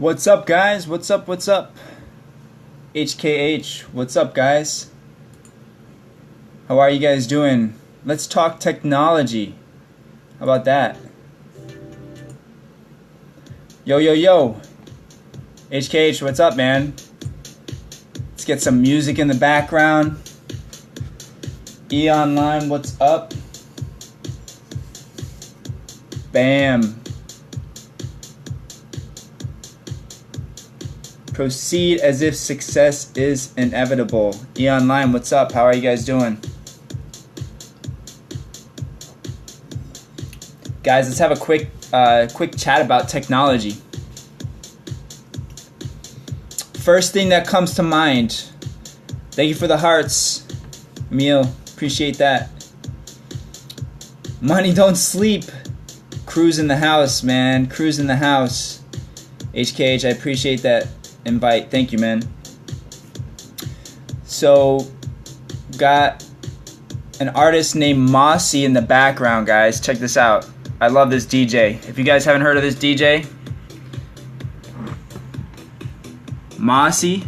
What's up, guys? What's up? What's up? HKH, what's up, guys? How are you guys doing? Let's talk technology. How about that? Yo, yo, yo. HKH, what's up, man? Let's get some music in the background. E Online, what's up? Bam. Proceed as if success is inevitable. E Online, what's up? How are you guys doing? Guys, let's have a quick chat about technology. First thing that comes to mind. Thank you for the hearts, Emil. Appreciate that. Money don't sleep. Cruise in the house, man. Cruise in the house. HKH, I appreciate that invite. Thank you, man. So, got an artist named Mossy in the background, guys. Check this out. I love this DJ. If you guys haven't heard of this DJ, Mossy,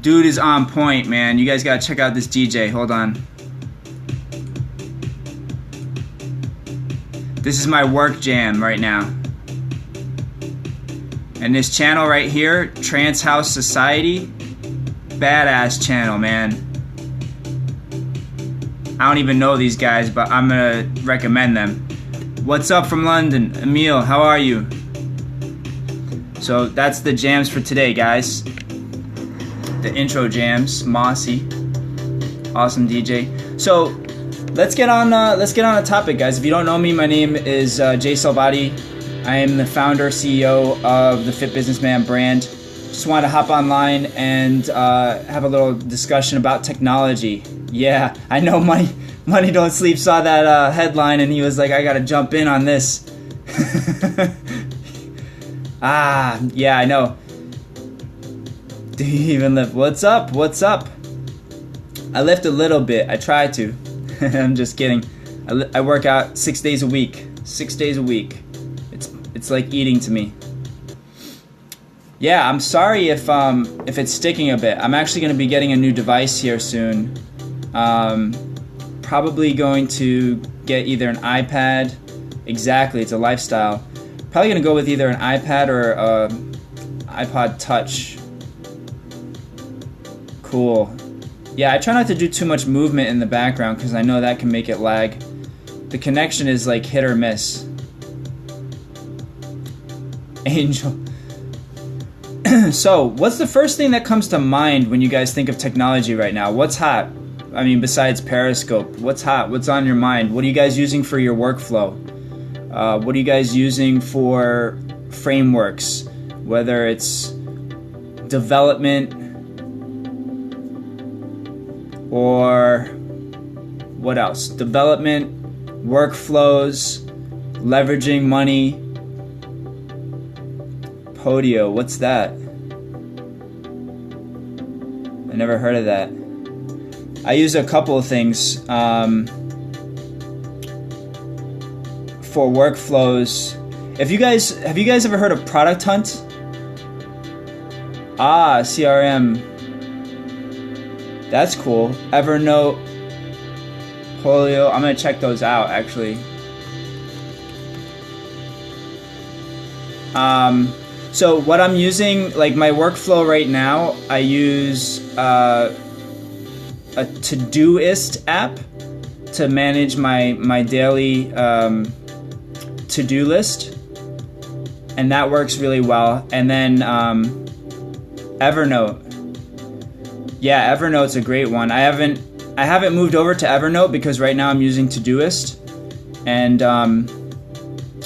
dude is on point, man. You guys gotta check out this DJ. Hold on. This is my work jam right now. And this channel right here, Trance House Society, badass channel, man. I don't even know these guys, but I'm gonna recommend them. What's up from London? Emil, how are you? So that's the jams for today, guys. The intro jams, Mossy, awesome DJ. So let's get on the topic, guys. If you don't know me, my name is Jay Salvati. I am the founder, CEO of the Fit Businessman brand. Just wanted to hop online and have a little discussion about technology. Yeah, I know Money Don't Sleep saw that headline and he was like, I gotta jump in on this. Yeah, I know. Do you even lift? What's up? What's up? I lift a little bit. I try to. I'm just kidding. I work out 6 days a week. 6 days a week. It's like eating to me. Yeah, I'm sorry if it's sticking a bit. I'm actually going to be getting a new device here soon. Probably going to get either an iPad. Exactly, it's a lifestyle. Probably going to go with either an iPad or iPod Touch. Cool. Yeah, I try not to do too much movement in the background because I know that can make it lag. The connection is like hit or miss. Angel. So, what's the first thing that comes to mind when you guys think of technology right now? What's hot? I mean, besides Periscope, what's hot? What's on your mind? What are you guys using for your workflow? What are you guys using for frameworks? Whether it's development or what else? Development, workflows, leveraging money. Podio, what's that? I never heard of that. I use a couple of things for workflows. Have you guys ever heard of Product Hunt? CRM. That's cool. Evernote, Polio. I'm gonna check those out actually. So what I'm using, like my workflow right now, I use a Todoist app to manage my daily to-do list, and that works really well. And then Evernote. Yeah, Evernote's a great one. I haven't moved over to Evernote because right now I'm using Todoist, and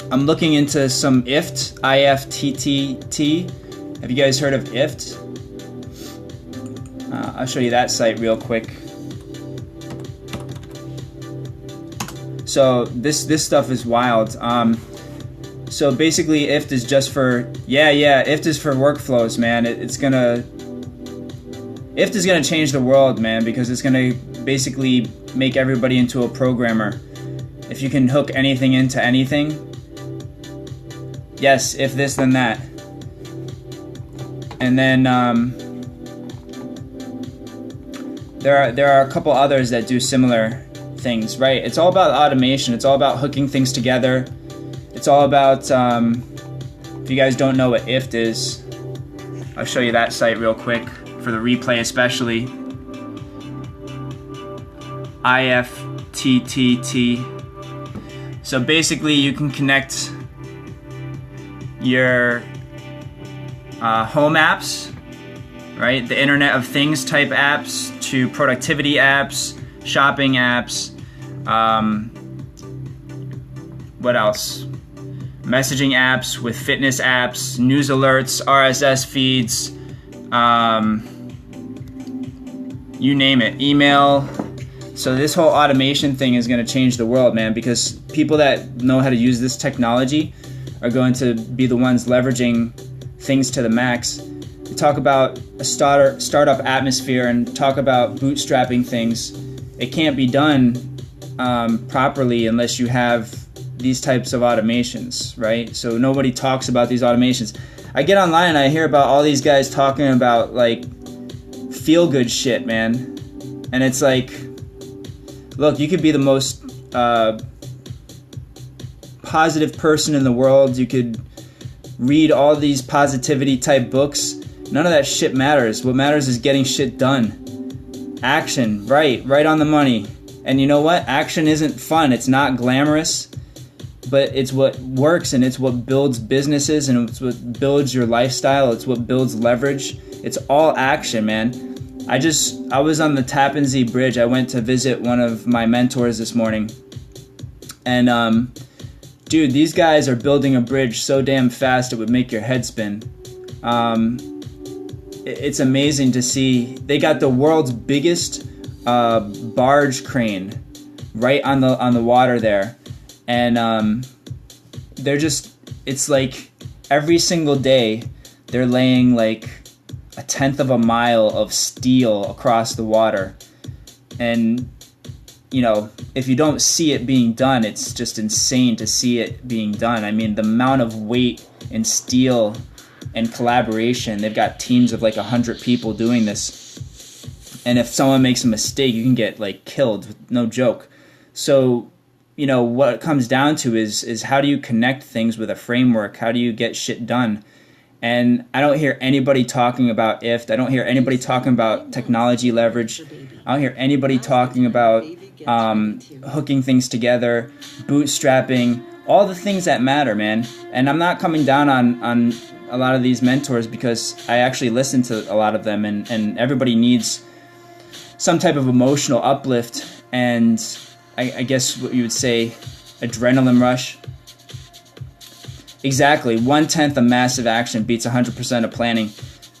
I'm looking into some IFT, IFTTT. Have you guys heard of IFT? I'll show you that site real quick. So this stuff is wild. So basically, IFT is just for IFT is for workflows, man. IFT is gonna change the world, man, because it's gonna basically make everybody into a programmer. If you can hook anything into anything, Yes, if this then that. And then there are a couple others that do similar things, right? It's all about automation. It's all about hooking things together. It's all about, if you guys don't know what IFT is, I'll show you that site real quick for the replay especially. IFTTT. So basically you can connect your home apps, right? The Internet of Things type apps to productivity apps, shopping apps, what else? Messaging apps with fitness apps, news alerts, RSS feeds, you name it, email. So this whole automation thing is going to change the world, man, because people that know how to use this technology are going to be the ones leveraging things to the max. We talk about a startup atmosphere and talk about bootstrapping things. It can't be done properly unless you have these types of automations, right? So nobody talks about these automations. I get online and I hear about all these guys talking about like feel-good shit, man. And it's like, look, you could be the most positive person in the world. You could read all these positivity type books. None of that shit matters. What matters is getting shit done. Action, right on the money. And you know what? Action isn't fun. It's not glamorous, but it's what works, and it's what builds businesses, and it's what builds your lifestyle. It's what builds leverage. It's all action, man. I was on the Tappan Zee Bridge. I went to visit one of my mentors this morning. And dude, these guys are building a bridge so damn fast it would make your head spin. It's amazing to see. They got the world's biggest barge crane right on the water there. And it's like every single day they're laying like 1/10 of a mile of steel across the water. And you know, if you don't see it being done, it's just insane to see it being done. I mean, the amount of weight and steel and collaboration. They've got teams of like 100 people doing this. And if someone makes a mistake, you can get like killed, no joke. So, you know, what it comes down to is how do you connect things with a framework? How do you get shit done? And I don't hear anybody talking about IFT. I don't hear anybody talking about technology leverage. I don't hear anybody talking about hooking things together, bootstrapping, all the things that matter, man. And I'm not coming down on a lot of these mentors because I actually listen to a lot of them, and everybody needs some type of emotional uplift and I guess what you would say adrenaline rush. Exactly, 1/10 of massive action beats 100% of planning,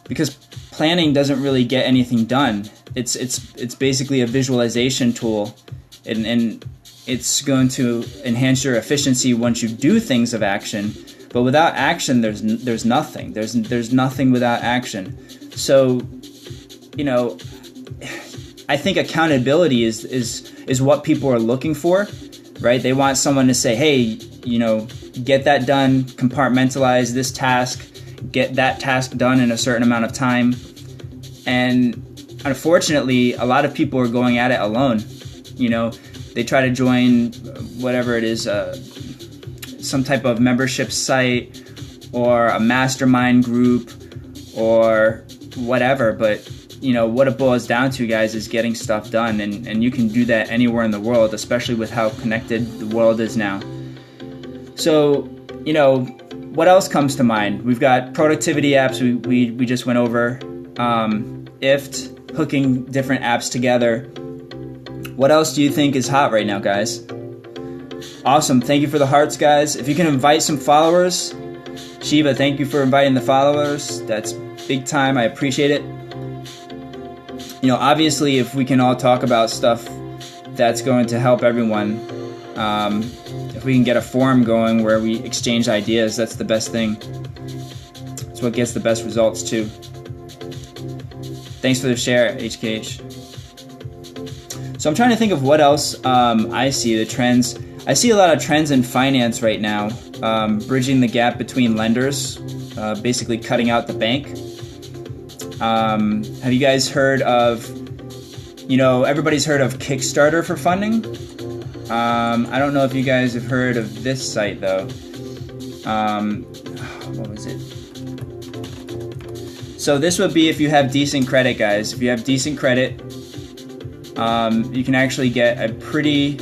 because planning doesn't really get anything done. It's basically a visualization tool, and it's going to enhance your efficiency once you do things of action. But without action, there's nothing. There's nothing without action. So, you know, I think accountability is what people are looking for, right? They want someone to say, hey, you know, get that done, compartmentalize this task, get that task done in a certain amount of time. And unfortunately, a lot of people are going at it alone. You know, they try to join whatever it is, some type of membership site or a mastermind group or whatever. But, you know, what it boils down to, guys, is getting stuff done. And you can do that anywhere in the world, especially with how connected the world is now. So, you know, what else comes to mind? We've got productivity apps we just went over, IFT, hooking different apps together. What else do you think is hot right now, guys? Awesome. Thank you for the hearts, guys. If you can invite some followers, Shiva, thank you for inviting the followers. That's big time. I appreciate it. You know, obviously, if we can all talk about stuff that's going to help everyone, if we can get a forum going where we exchange ideas, that's the best thing. It's what gets the best results, too. Thanks for the share, HKH. So I'm trying to think of what else I see, the trends. I see a lot of trends in finance right now, bridging the gap between lenders, basically cutting out the bank. Have you guys heard of, everybody's heard of Kickstarter for funding? I don't know if you guys have heard of this site though. What was it? So this would be if you have decent credit, guys. If you have decent credit, you can actually get a pretty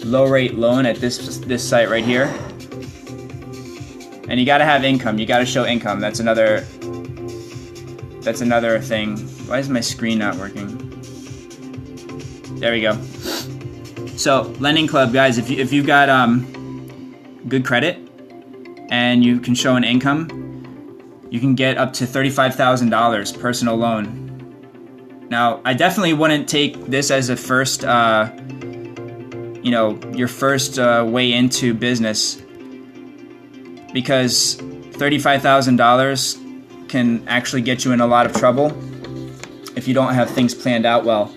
low rate loan at this site right here. And you gotta have income. You gotta show income. That's another thing. Why is my screen not working? There we go. So Lending Club, guys, if you've got good credit and you can show an income, you can get up to $35,000 personal loan. Now, I definitely wouldn't take this as a first, your first way into business, because $35,000 can actually get you in a lot of trouble if you don't have things planned out well.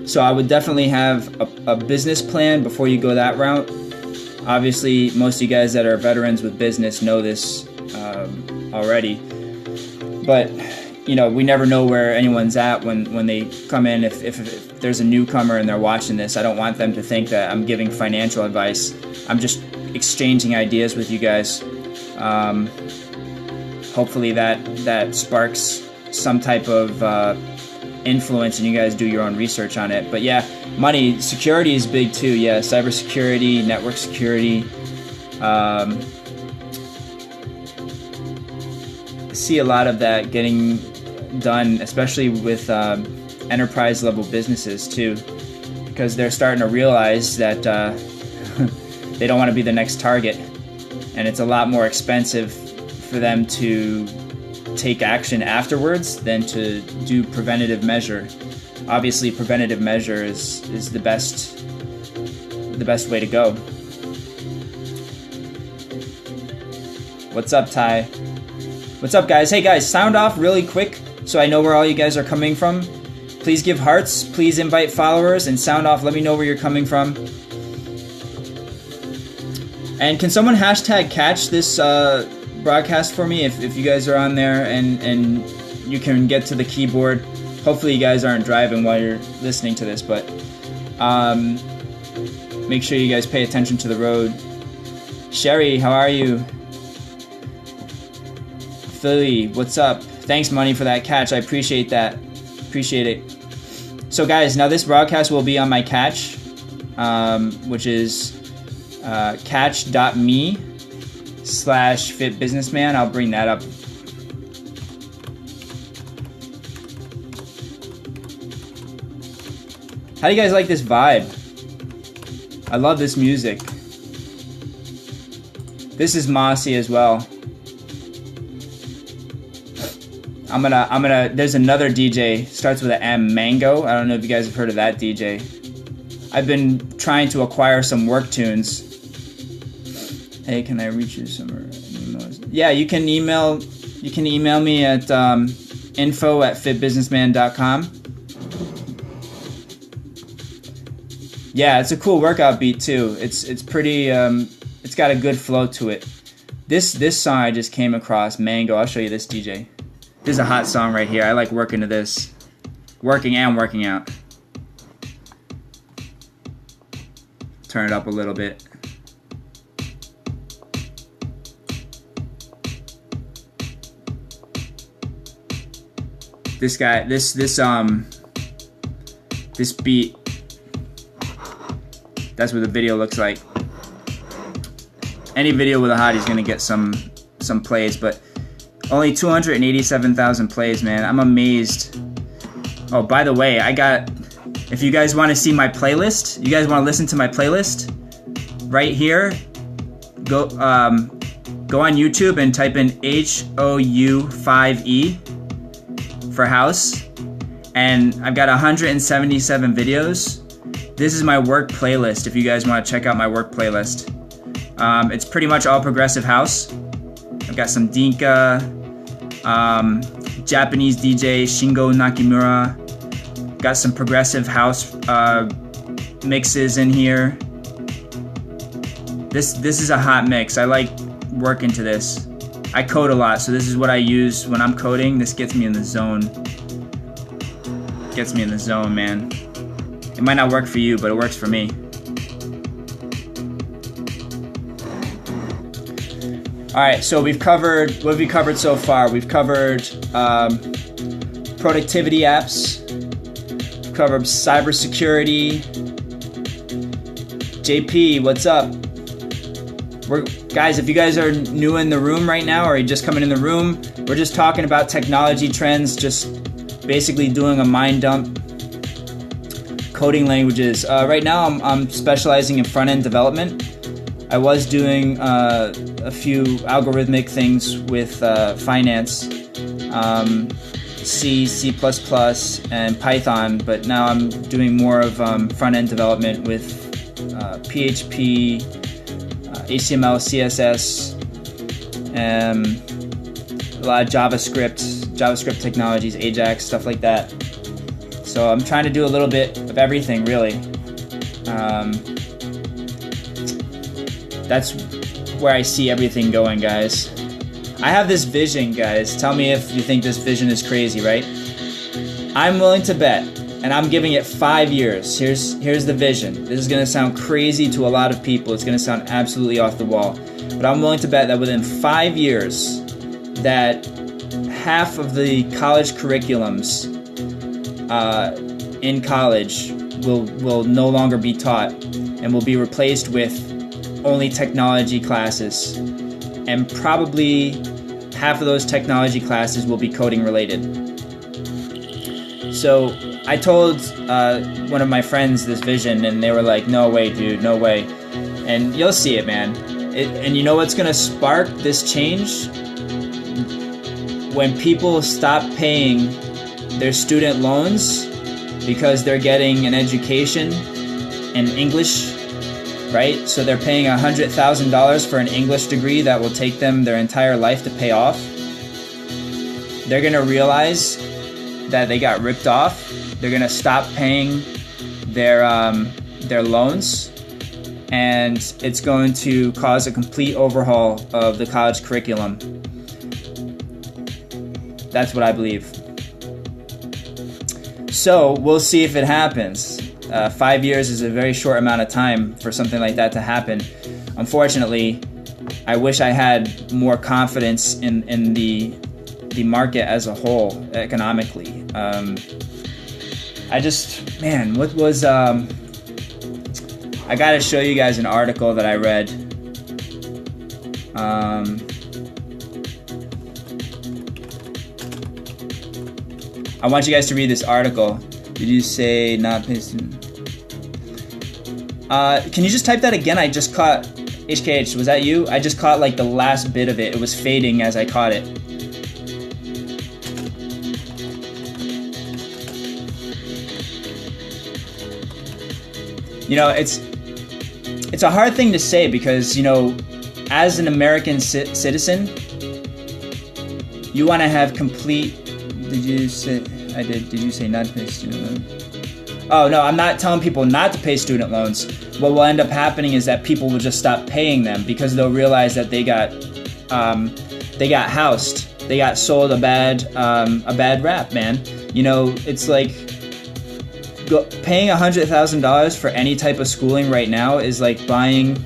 So I would definitely have a business plan before you go that route. Obviously, most of you guys that are veterans with business know this already. But, we never know where anyone's at when they come in. If there's a newcomer and they're watching this, I don't want them to think that I'm giving financial advice. I'm just exchanging ideas with you guys. Hopefully that sparks some type of influence and you guys do your own research on it. But yeah, money, security is big too. Yeah, cybersecurity, network security. See a lot of that getting done, especially with enterprise level businesses too, because they're starting to realize that they don't want to be the next target, and it's a lot more expensive for them to take action afterwards than to do preventative measure. Obviously, preventative measure is the best way to go. What's up, Ty? What's up, guys? Hey guys, sound off really quick so I know where all you guys are coming from. Please give hearts, please invite followers, and sound off. Let me know where you're coming from. And can someone hashtag catch this broadcast for me if you guys are on there and you can get to the keyboard. Hopefully you guys aren't driving while you're listening to this, but make sure you guys pay attention to the road. Sherry, how are you? Philly, what's up? Thanks, Money, for that catch. I appreciate that. Appreciate it. So guys, now this broadcast will be on my catch, which is catch.me/fitbusinessman. I'll bring that up. How do you guys like this vibe? I love this music. This is Mossy as well. I'm gonna, there's another DJ, starts with an M, Mango. I don't know if you guys have heard of that DJ. I've been trying to acquire some work tunes. Hey, can I reach you somewhere? Yeah, you can email me at info@fitbusinessman.com. Yeah, it's a cool workout beat too. It's pretty, it's got a good flow to it. This song I just came across, Mango. I'll show you this DJ. This is a hot song right here. I like working to this. Working and working out. Turn it up a little bit. This guy, this beat, that's what the video looks like. Any video with a hottie is gonna get some plays, but only 287,000 plays, man. I'm amazed. Oh, by the way, if you guys want to see my playlist, you guys want to listen to my playlist, right here, go on YouTube and type in HOU5E for house, and I've got 177 videos. This is my work playlist if you guys want to check out my work playlist. It's pretty much all progressive house. I've got some Dinka, Japanese DJ Shingo Nakamura. Got some progressive house mixes in here. This is a hot mix. I like working to this. I code a lot, so this is what I use when I'm coding. This gets me in the zone. Gets me in the zone, man. It might not work for you, but it works for me. Alright, so we've covered, what have we covered so far? We've covered productivity apps, we've covered cybersecurity. JP, what's up? Guys, if you guys are new in the room right now, or you're just coming in the room, we're just talking about technology trends, just basically doing a mind dump. Coding languages. Right now I'm specializing in front-end development. I was doing a few algorithmic things with finance, C, C++, and Python, but now I'm doing more of front-end development with PHP, HTML, CSS, a lot of JavaScript technologies, Ajax, stuff like that. So I'm trying to do a little bit of everything, really. That's where I see everything going, guys. I have this vision, guys. Tell me if you think this vision is crazy, right? I'm willing to bet, and I'm giving it 5 years. Here's the vision. This is gonna sound crazy to a lot of people. It's gonna sound absolutely off the wall. But I'm willing to bet that within 5 years, that half of the college curriculums in college will no longer be taught and will be replaced with only technology classes, and probably half of those technology classes will be coding related. So I told one of my friends this vision, and they were like, no way, dude, no way. And you'll see it, man. And you know what's gonna spark this change? When people stop paying their student loans because they're getting an education in English, right? So they're paying $100,000 for an English degree that will take them their entire life to pay off. They're gonna realize that they got ripped off. They're gonna stop paying their loans, and it's going to cause a complete overhaul of the college curriculum. That's what I believe. So we'll see if it happens. 5 years is a very short amount of time for something like that to happen. Unfortunately, I wish I had more confidence in the market as a whole economically. What was I gotta show you guys an article that I read. I want you guys to read this article. Did you say not piston? Can you just type that again? I just caught HKH. Was that you? I just caught like the last bit of it. It was fading as I caught it. You know, it's a hard thing to say because, you know, as an American citizen, you want to have complete. Did you say I did? Did you say not to pay student loans? Oh no, I'm not telling people not to pay student loans. What will end up happening is that people will just stop paying them because they'll realize that they got housed. They got sold a bad rap, man. You know, it's like paying $100,000 for any type of schooling right now is like buying,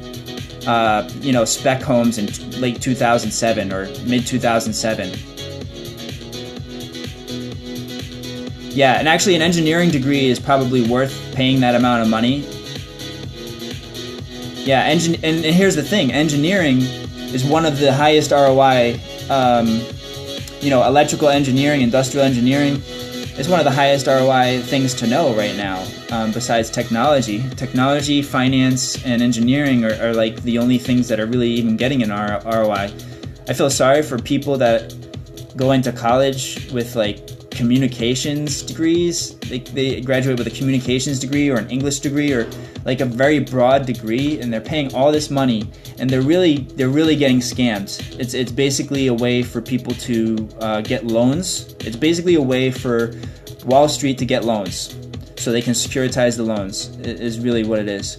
spec homes in late 2007 or mid 2007. Yeah, and actually an engineering degree is probably worth paying that amount of money. Yeah, and here's the thing, engineering is one of the highest ROI, electrical engineering, industrial engineering is one of the highest ROI things to know right now, besides technology. Technology, finance, and engineering are like the only things that are really even getting an ROI. I feel sorry for people that go into college with like communications degrees. They graduate with a communications degree or an English degree or like a very broad degree, and they're paying all this money, and they're really getting scammed. It's basically a way for people to get loans. It's basically a way for Wall Street to get loans so they can securitize the loans. It is really what it is.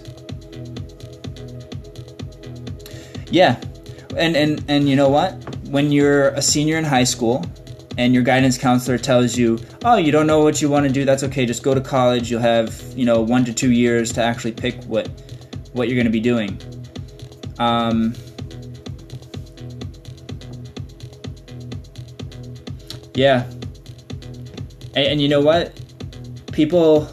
Yeah, and you know what? When you're a senior in high school and your guidance counselor tells you, oh, you don't know what you want to do, that's okay, just go to college, you'll have, 1 to 2 years to actually pick what you're going to be doing. Yeah. And you know what? People,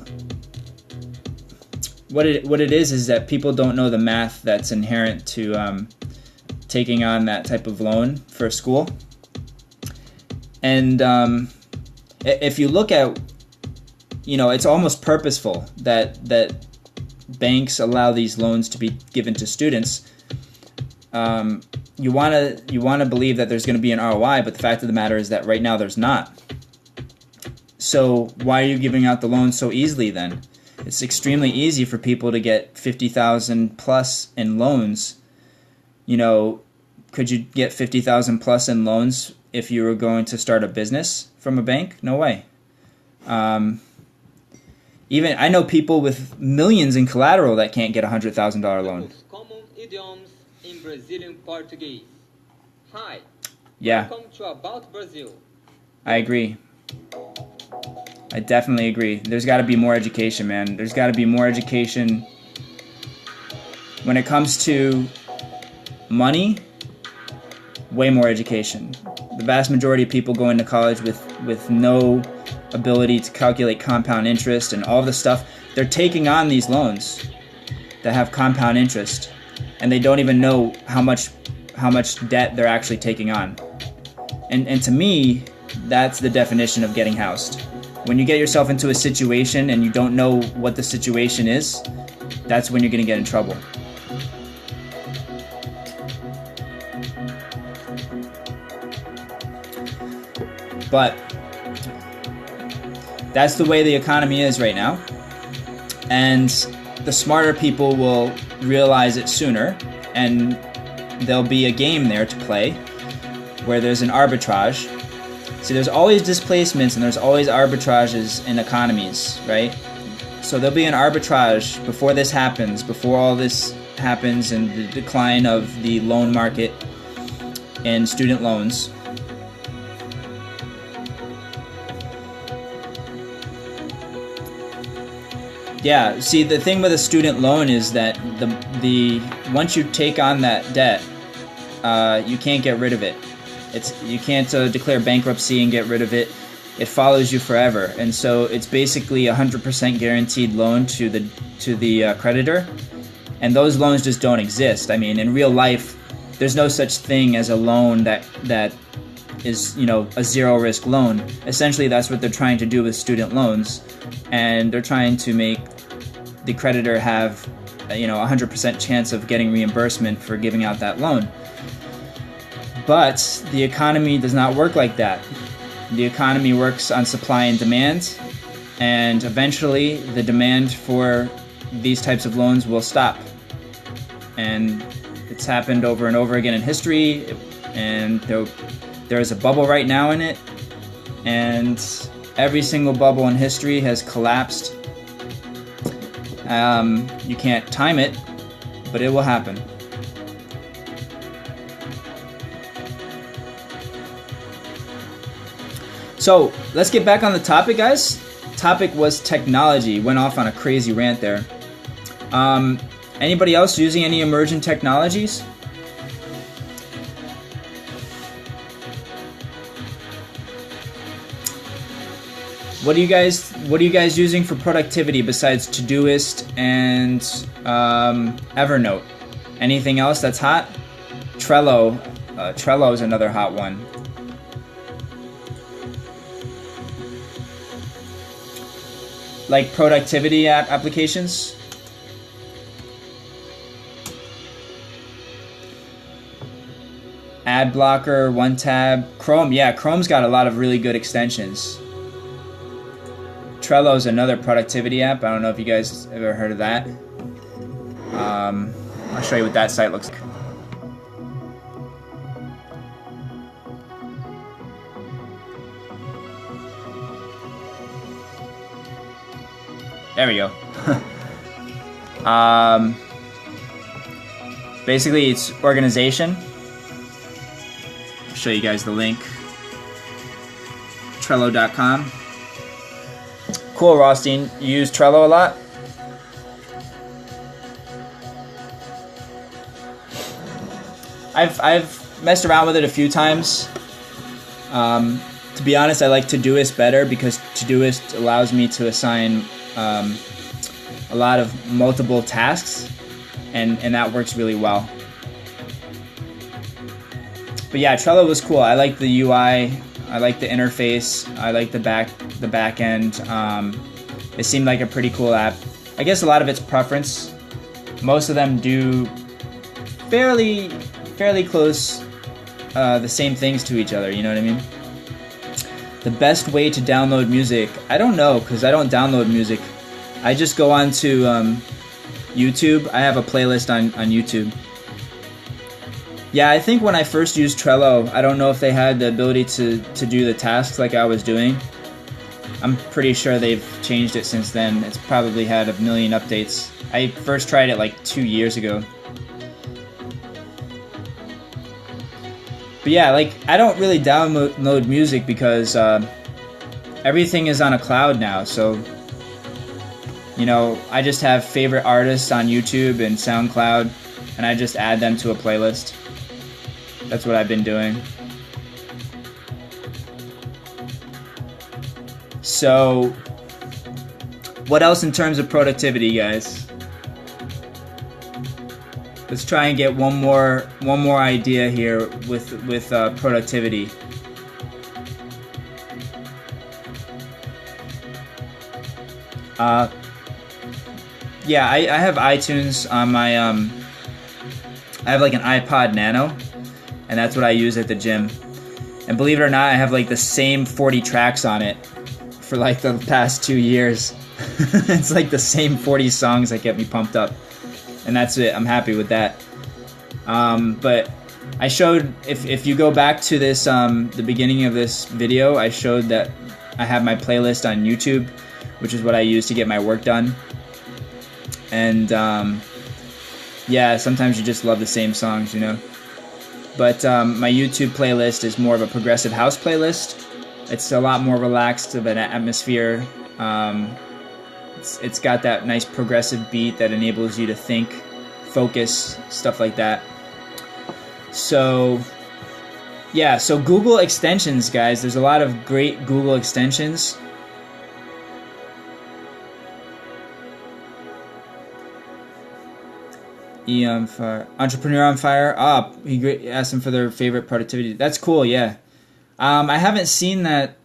what it is that people don't know the math that's inherent to taking on that type of loan for school. And if you look at, it's almost purposeful that banks allow these loans to be given to students. You want to believe that there's going to be an ROI, but the fact of the matter is that right now there's not. So why are you giving out the loans so easily then? It's extremely easy for people to get $50,000 plus in loans. Could you get $50,000 plus in loans if you were going to start a business from a bank? No way. Even I know people with millions in collateral that can't get a $100,000 loan. Common idioms in Brazilian Portuguese. Hi. Yeah. Welcome to About Brazil. I agree. I definitely agree. There's got to be more education, man. There's got to be more education when it comes to money. Way more education. The vast majority of people go into college with no ability to calculate compound interest and all the stuff. They're taking on these loans that have compound interest, and they don't even know how much debt they're actually taking on. And to me, that's the definition of getting housed. When you get yourself into a situation and you don't know what the situation is, that's when you're going to get in trouble. But that's the way the economy is right now. And the smarter people will realize it sooner, and there'll be a game there to play where there's an arbitrage. See, there's always displacements and there's always arbitrages in economies, right? So there'll be an arbitrage before this happens, before all this happens and the decline of the loan market and student loans. Yeah, see, the thing with a student loan is that the once you take on that debt, you can't get rid of it. You can't declare bankruptcy and get rid of it. It follows you forever, and so it's basically 100% guaranteed loan to the creditor, and those loans just don't exist. I mean, in real life, there's no such thing as a loan that is a zero risk loan. Essentially, that's what they're trying to do with student loans, and they're trying to make the creditor have 100% chance of getting reimbursement for giving out that loan. But the economy does not work like that. The economy works on supply and demand, and eventually the demand for these types of loans will stop. And it's happened over and over again in history, and there is a bubble right now in it, and every single bubble in history has collapsed. You can't time it, but it will happen. So let's get back on the topic, guys. Topic was technology. Went off on a crazy rant there. Anybody else using any emerging technologies? What are you guys using for productivity besides Todoist and Evernote? Anything else that's hot? Trello. Trello is another hot one. Like productivity applications? Ad blocker, one tab, Chrome. Yeah, Chrome's got a lot of really good extensions. Trello is another productivity app. I don't know if you guys ever heard of that. I'll show you what that site looks like. There we go. Basically, it's organization. I'll show you guys the link. Trello.com. Cool, Rothstein. You use Trello a lot? I've messed around with it a few times. To be honest, I like Todoist better because Todoist allows me to assign a lot of multiple tasks, and that works really well. But yeah, Trello was cool. I like the UI. I like the interface. I like the back end. It seemed like a pretty cool app. I guess a lot of it's preference. Most of them do fairly close the same things to each other. You know what I mean? The best way to download music, I don't know, because I don't download music. I just go on to YouTube. I have a playlist on YouTube. Yeah, I think when I first used Trello, I don't know if they had the ability to do the tasks like I was doing. I'm pretty sure they've changed it since then. It's probably had a million updates. I first tried it like 2 years ago. But yeah, like, I don't really download music because everything is on a cloud now. So, you know, I just have favorite artists on YouTube and SoundCloud, and I just add them to a playlist. That's what I've been doing. So, what else in terms of productivity, guys? Let's try and get one more idea here with productivity. Yeah, I have iTunes on my I have like an iPod Nano, and that's what I use at the gym. And believe it or not, I have like the same 40 tracks on it for like the past 2 years. It's like the same 40 songs that get me pumped up. And that's it. I'm happy with that. But I showed, if you go back to this, the beginning of this video, I showed that I have my playlist on YouTube, which is what I use to get my work done. And yeah, sometimes you just love the same songs, you know. But my YouTube playlist is more of a progressive house playlist. It's a lot more relaxed of an atmosphere. It's got that nice progressive beat that enables you to think, focus, stuff like that. So, yeah, so Google extensions, guys. There's a lot of great Google extensions. On Fire. Entrepreneur on Fire. He asked them for their favorite productivity. That's cool, yeah. I haven't seen that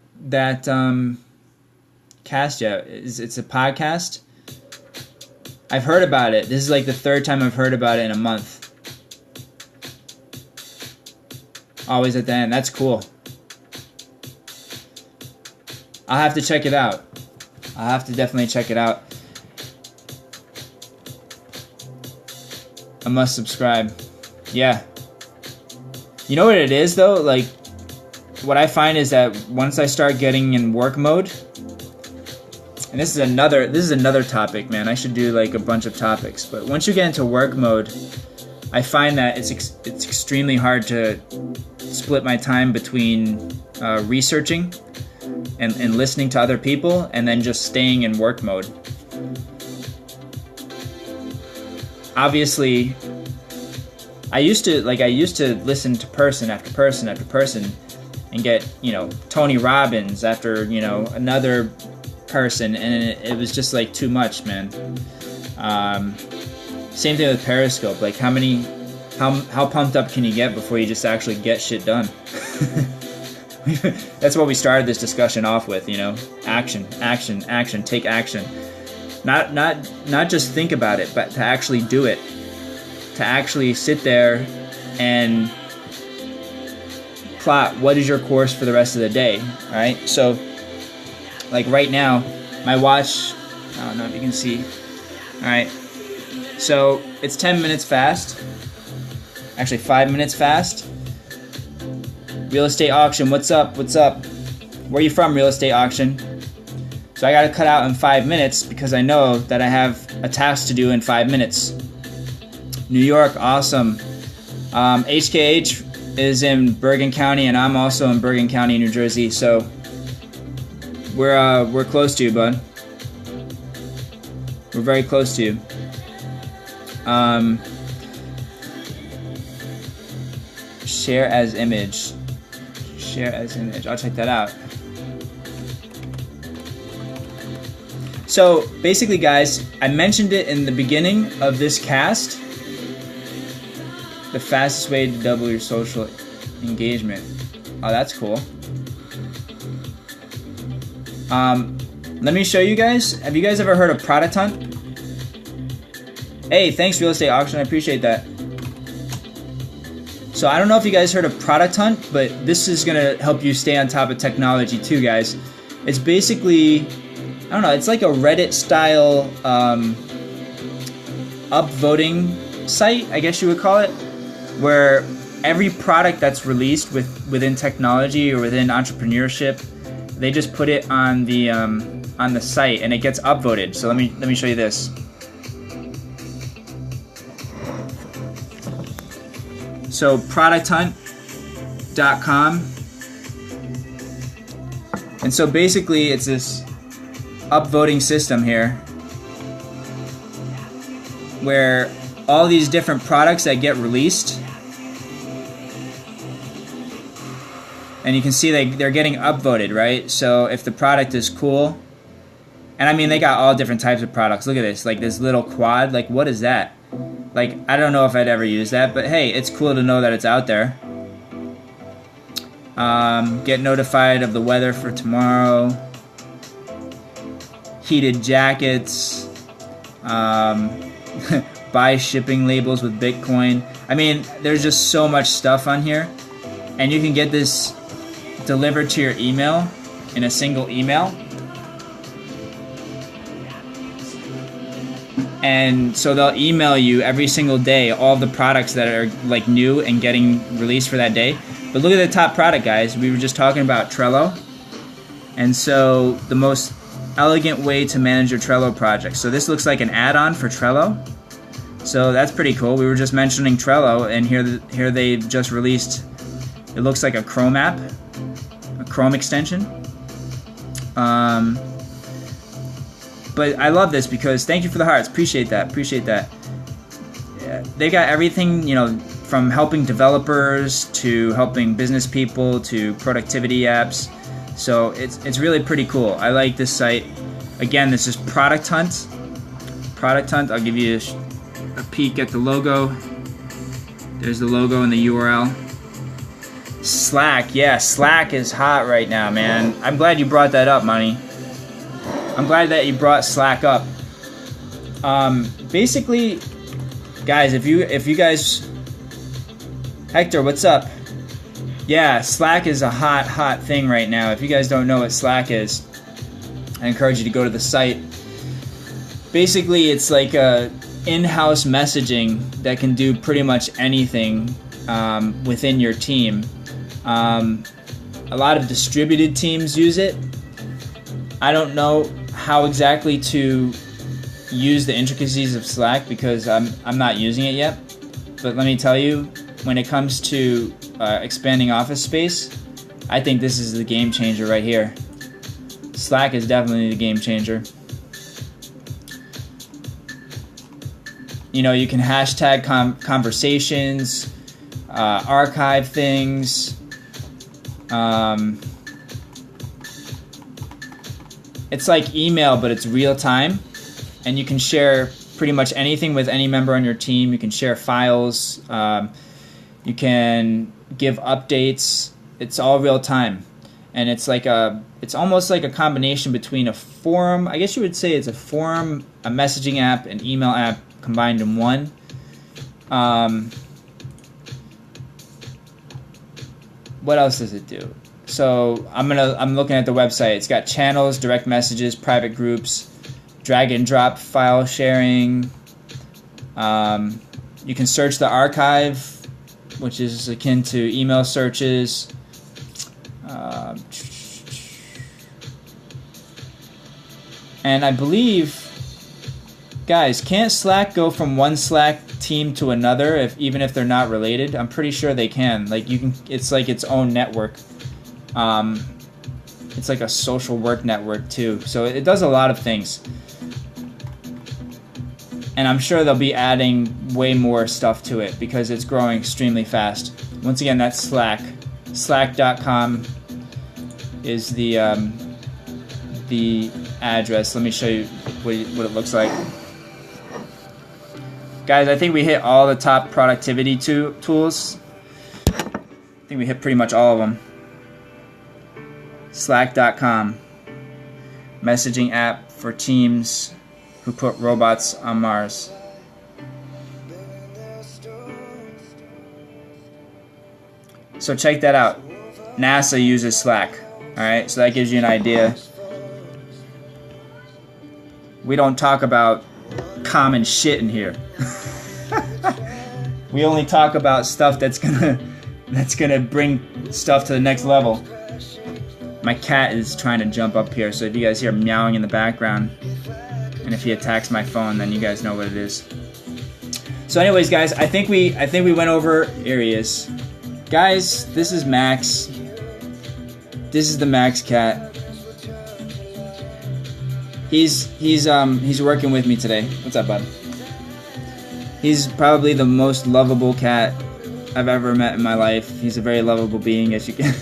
cast yet. It's a podcast. I've heard about it. This is like the third time I've heard about it in a month. Always at the end. That's cool. I'll have to check it out. I'll have to definitely check it out. I must subscribe. Yeah. You know what it is though? Like, what I find is that once I start getting in work mode, and this is another topic, man. I should do like a bunch of topics. But once you get into work mode, I find that it's extremely hard to split my time between researching and listening to other people, and then just staying in work mode. Obviously, I used to listen to person after person after person, and get, you know, Tony Robbins after, you know, another person, and it was just like too much, man. Same thing with Periscope. Like, how pumped up can you get before you just actually get shit done? That's what we started this discussion off with, you know. Action, action, action. Take action. Not just think about it, but to actually do it. To actually sit there and plot what is your course for the rest of the day. All right. So, like right now, my watch. I don't know if you can see. All right. So it's 10 minutes fast. Actually, 5 minutes fast. Real estate auction. What's up? What's up? Where you from, real estate auction? So I got to cut out in 5 minutes because I know that I have a task to do in 5 minutes. New York, awesome. HKH is in Bergen County, and I'm also in Bergen County, New Jersey. So we're close to you, bud. We're very close to you. Share as image. Share as image. I'll check that out. So basically, guys, I mentioned it in the beginning of this cast. The fastest way to double your social engagement. Oh, that's cool. Let me show you guys. Have you guys ever heard of Product Hunt? Hey, thanks, Real Estate Auction. I appreciate that. So I don't know if you guys heard of Product Hunt, but this is gonna help you stay on top of technology too, guys. It's basically, I don't know, it's like a Reddit style upvoting site, I guess you would call it, where every product that's released within technology or within entrepreneurship, they just put it on the site and it gets upvoted. So let me show you this. So producthunt.com, and so basically it's this upvoting system here where all these different products that get released, and you can see they're getting upvoted, right? So if the product is cool, and I mean they got all different types of products. Look at this, like this little quad, like what is that? Like, I don't know if I'd ever use that, but hey, it's cool to know that it's out there. Get notified of the weather for tomorrow. Heated jackets. Buy shipping labels with Bitcoin. I mean, there's just so much stuff on here. And you can get this delivered to your email in a single email. And so they'll email you every single day all the products that are like new and getting released for that day. But look at the top product, guys. We were just talking about Trello. And so the most elegant way to manage your Trello project. So this looks like an add-on for Trello. So that's pretty cool. We were just mentioning Trello, and here they just released, it looks like a Chrome app, a Chrome extension. But I love this because, thank you for the hearts. Appreciate that. Appreciate that. Yeah, they got everything, you know, from helping developers to helping business people to productivity apps. So it's really pretty cool. I like this site. Again, this is Product Hunt. Product Hunt. I'll give you a peek at the logo. There's the logo and the URL. Slack. Yeah, Slack is hot right now, man. I'm glad you brought that up, Money. I'm glad that you brought Slack up. Basically, guys, if you guys, Hector, what's up? Yeah, Slack is a hot thing right now. If you guys don't know what Slack is, I encourage you to go to the site. Basically, it's like a in-house messaging that can do pretty much anything within your team. A lot of distributed teams use it. I don't know how exactly to use the intricacies of Slack because I'm not using it yet. But let me tell you, when it comes to expanding office space, I think this is the game changer right here. Slack is definitely the game changer. You know, you can hashtag conversations, archive things. It's like email, but it's real time, and you can share pretty much anything with any member on your team. You can share files. You can give updates. It's all real time, and it's almost like a combination between a forum. I guess you would say it's a forum, a messaging app, an email app combined in one. What else does it do? So I'm looking at the website. It's got channels, direct messages, private groups, drag and drop file sharing. You can search the archive, which is akin to email searches. And I believe Guys, can't Slack go from one Slack team to another even if they're not related? I'm pretty sure they can. Like you can, it's like its own network. It's like a social work network too. So it does a lot of things. And I'm sure they'll be adding way more stuff to it because it's growing extremely fast. Once again, that's Slack. Slack.com is the address. Let me show you what it looks like. Guys, I think we hit all the top productivity tools. I think we hit pretty much all of them. Slack.com. Messaging app for teams who put robots on Mars. So check that out. NASA uses Slack. Alright, so that gives you an idea. We don't talk about common shit in here. We only talk about stuff that's gonna bring stuff to the next level. My cat is trying to jump up here, so if you guys hear meowing in the background, and if he attacks my phone, then you guys know what it is. So anyways, guys, I think we went over areas. Guys, this is Max. This is the Max cat. He's working with me today. What's up, bud? He's probably the most lovable cat I've ever met in my life. He's a very lovable being, as you can.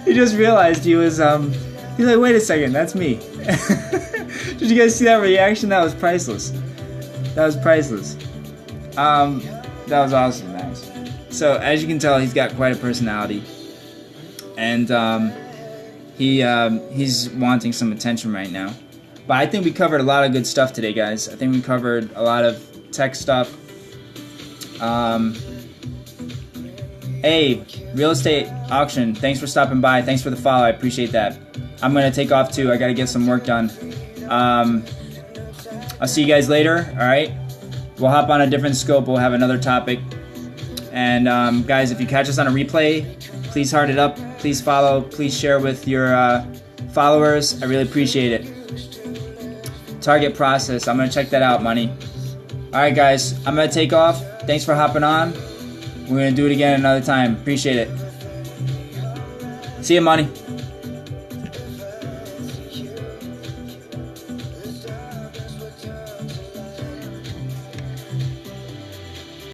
He just realized he was he's like, wait a second, that's me. Did you guys see that reaction? That was priceless. That was priceless. That was awesome, Max. So as you can tell, he's got quite a personality, and he's wanting some attention right now. But I think we covered a lot of good stuff today, guys. I think we covered a lot of tech stuff. Hey, real estate auction, thanks for stopping by. Thanks for the follow. I appreciate that. I'm going to take off too. I got to get some work done. I'll see you guys later. All right. We'll hop on a different scope. We'll have another topic. And guys, if you catch us on a replay, please heart it up. Please follow. Please share with your followers. I really appreciate it. Target process. I'm going to check that out, Money. All right, guys. I'm going to take off. Thanks for hopping on. We're going to do it again another time. Appreciate it. See you, Money.